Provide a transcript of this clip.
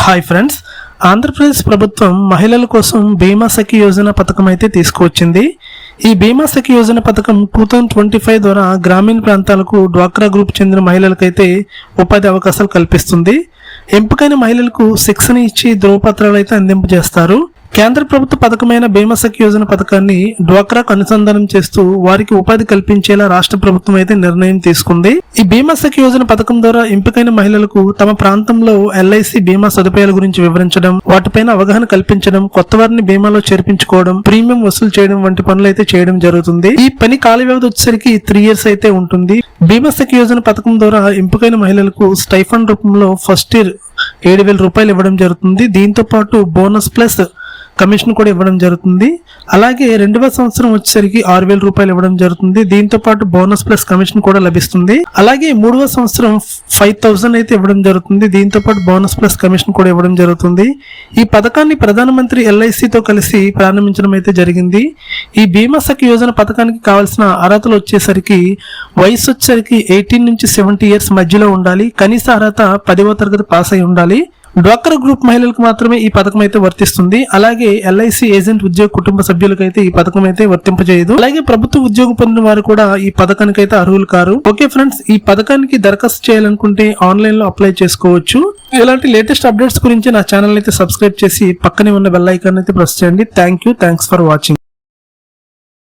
Hi friends, Andhra Pradesh ప్రభుత్వం మహిళల కోసం బీమా సఖి యోజన పథకం అయితే తీసుకువచ్చింది. ఈ బీమా సఖి యోజన పథకం 2025 ద్వారా గ్రామీణ ప్రాంతాలకు డ్వాక్రా గ్రూప్ చెందిన మహిళలకైతే ఉపాధి అవకాశాలు కల్పిస్తుంది. ఎంపికైన మహిళలకు శిక్షణ ఇచ్చి ధ్రువపత్రాలు అయితే అందింపజేస్తారు. కేంద్ర ప్రభుత్వ పథకమైన బీమా సఖి యోజన పథకాన్ని డ్వాక్రాకు అనుసంధానం చేస్తూ వారికి ఉపాధి కల్పించేలా రాష్ట్ర ప్రభుత్వం అయితే నిర్ణయం తీసుకుంది. ఈ బీమా సఖి యోజన పథకం ద్వారా ఎంపికైన మహిళలకు తమ ప్రాంతంలో ఎల్ఐసి బీమా సదుపాయాల గురించి వివరించడం, వాటిపైన అవగాహన కల్పించడం, కొత్త వారిని బీమాలో చేర్పించుకోవడం, ప్రీమియం వసూలు చేయడం వంటి పనులు అయితే చేయడం జరుగుతుంది. ఈ పని కాల వ్యవధి వచ్చేసరికి 3 years అయితే ఉంటుంది. బీమా సఖి యోజన పథకం ద్వారా ఎంపికైన మహిళలకు స్టైఫండ్ రూపంలో ఫస్ట్ ఇయర్ 7,000 రూపాయలు ఇవ్వడం జరుగుతుంది. దీంతో పాటు బోనస్ ప్లస్ కమిషన్ కూడా ఇవ్వడం జరుగుతుంది. అలాగే 2వ సంవత్సరం వచ్చేసరికి 6,000 రూపాయలు ఇవ్వడం జరుగుతుంది. దీంతో పాటు బోనస్ ప్లస్ కమిషన్ కూడా లభిస్తుంది. అలాగే 3వ సంవత్సరం 5,000 అయితే ఇవ్వడం జరుగుతుంది. దీంతో పాటు బోనస్ ప్లస్ కమిషన్ కూడా ఇవ్వడం జరుగుతుంది. ఈ పథకాన్ని ప్రధానమంత్రి ఎల్ఐసితో కలిసి ప్రారంభించడం అయితే జరిగింది. ఈ బీమా సఖి యోజన పథకానికి కావాల్సిన అర్హతలు వచ్చేసరికి వయసు వచ్చేసరికి 18 నుంచి 70 years మధ్యలో ఉండాలి. కనీస అర్హత 10వ తరగతి పాస్ అయి ఉండాలి. డ్వాక్రా గ్రూప్ మహిళలకు మాత్రమే ఈ పథకం అయితే వర్తిస్తుంది. అలాగే ఎల్ఐసి ఏజెంట్ ఉద్యోగ కుటుంబ సభ్యులకైతే ఈ పథకం అయితే వర్తింపజేయదు. అలాగే ప్రభుత్వ ఉద్యోగం పొందిన వారు కూడా ఈ పథకానికి అయితే అర్హులు కారు. ఓకే ఫ్రెండ్స్, ఈ పథకానికి దరఖాస్తు చేయాలనుకుంటే ఆన్లైన్ లో అప్లై చేసుకోవచ్చు. ఇలాంటి లేటెస్ట్ అప్డేట్స్ గురించి నా ఛానల్ అయితే సబ్స్క్రైబ్ చేసి పక్కనే ఉన్న బెల్ ఐకాన్ అయితే ప్రెస్ చేయండి. Thanks for watching.